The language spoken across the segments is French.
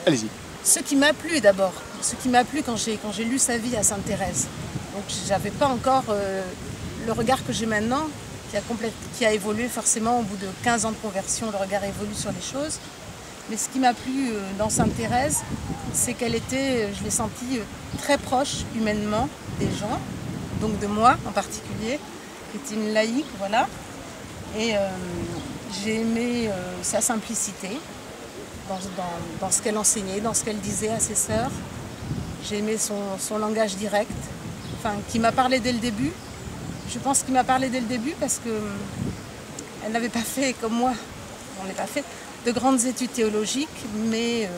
Allez-y. Ce qui m'a plu d'abord, ce qui m'a plu quand j'ai lu sa vie à Sainte-Thérèse. Donc j'avais pas encore le regard que j'ai maintenant, qui a évolué forcément au bout de 15 ans de conversion, le regard évolue sur les choses. Mais ce qui m'a plu dans Sainte-Thérèse, c'est qu'elle était, je l'ai sentie très proche humainement des gens, donc de moi en particulier, qui était une laïque, voilà. Et j'ai aimé sa simplicité dans ce qu'elle enseignait, dans ce qu'elle disait à ses sœurs. J'ai aimé son langage direct, enfin, qui m'a parlé dès le début. Je pense qu'il m'a parlé dès le début parce qu'elle n'avait pas fait comme moi, on n'a pas fait de grandes études théologiques, mais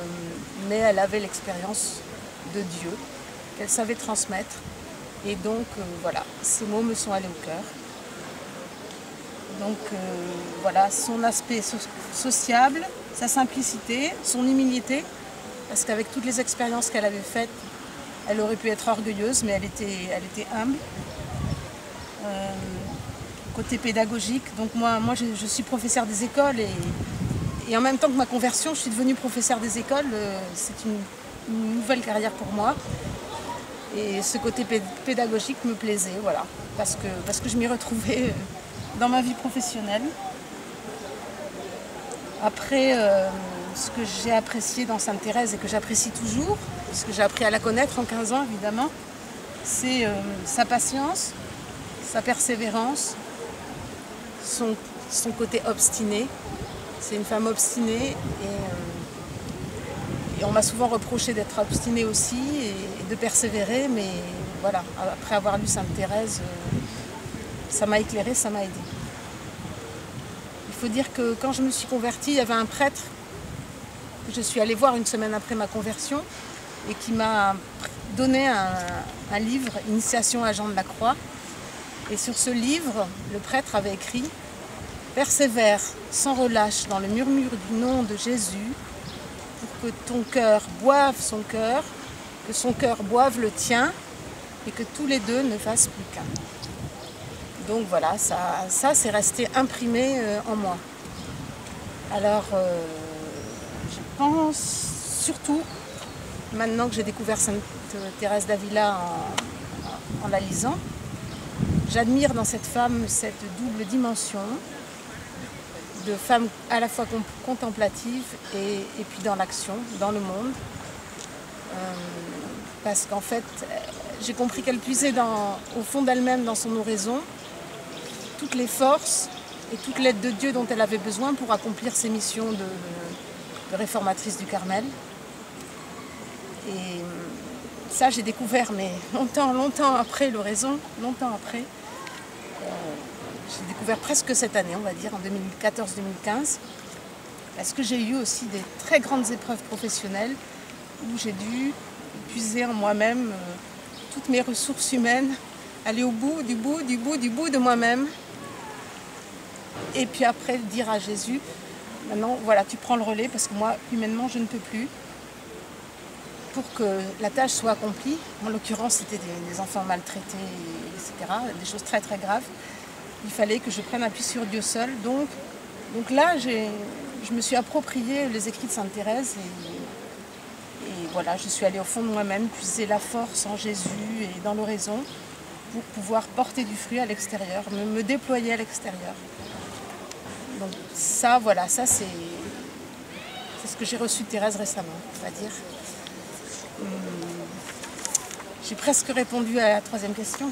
elle avait l'expérience de Dieu, qu'elle savait transmettre. Et donc, voilà, ces mots me sont allés au cœur. Donc, voilà, son aspect sociable, sa simplicité, son humilité, parce qu'avec toutes les expériences qu'elle avait faites, elle aurait pu être orgueilleuse, mais elle était humble. Côté pédagogique, donc moi je suis professeure des écoles et en même temps que ma conversion, je suis devenue professeure des écoles. C'est une nouvelle carrière pour moi. Et ce côté pédagogique me plaisait, voilà, parce que je m'y retrouvais dans ma vie professionnelle. Après, ce que j'ai apprécié dans Sainte-Thérèse et que j'apprécie toujours, puisque j'ai appris à la connaître en 15 ans évidemment, c'est sa patience, sa persévérance, son côté obstiné. C'est une femme obstinée et on m'a souvent reproché d'être obstinée aussi et de persévérer, mais voilà, après avoir lu Sainte-Thérèse, ça m'a éclairée, ça m'a aidée. Il faut dire que quand je me suis convertie, il y avait un prêtre que je suis allée voir une semaine après ma conversion et qui m'a donné un livre, Initiation à Jean de la Croix. Et sur ce livre, le prêtre avait écrit « Persévère sans relâche dans le murmure du nom de Jésus pour que ton cœur boive son cœur, que son cœur boive le tien et que tous les deux ne fassent plus qu'un. » Donc voilà, ça c'est resté imprimé en moi. Alors, je pense surtout, maintenant que j'ai découvert Sainte Thérèse d'Avila en la lisant, j'admire dans cette femme cette double dimension de femme à la fois contemplative et puis dans l'action, dans le monde. Parce qu'en fait, j'ai compris qu'elle puisait au fond d'elle-même, dans son oraison, toutes les forces et toute l'aide de Dieu dont elle avait besoin pour accomplir ses missions de réformatrice du Carmel. Et ça, j'ai découvert, mais longtemps après l'oraison, longtemps après. J'ai découvert presque cette année, on va dire, en 2014-2015, parce que j'ai eu aussi des très grandes épreuves professionnelles où j'ai dû puiser en moi-même toutes mes ressources humaines, aller au bout de moi-même. Et puis après, dire à Jésus, maintenant, voilà, tu prends le relais, parce que moi, humainement, je ne peux plus. Pour que la tâche soit accomplie, en l'occurrence, c'était des enfants maltraités, etc., des choses très très graves. Il fallait que je prenne appui sur Dieu seul. Donc là, je me suis approprié les écrits de Sainte-Thérèse et voilà, je suis allée au fond de moi-même, puiser la force en Jésus et dans l'oraison pour pouvoir porter du fruit à l'extérieur, me déployer à l'extérieur. Donc ça, voilà, ça c'est ce que j'ai reçu de Thérèse récemment, on va dire. J'ai presque répondu à la troisième question.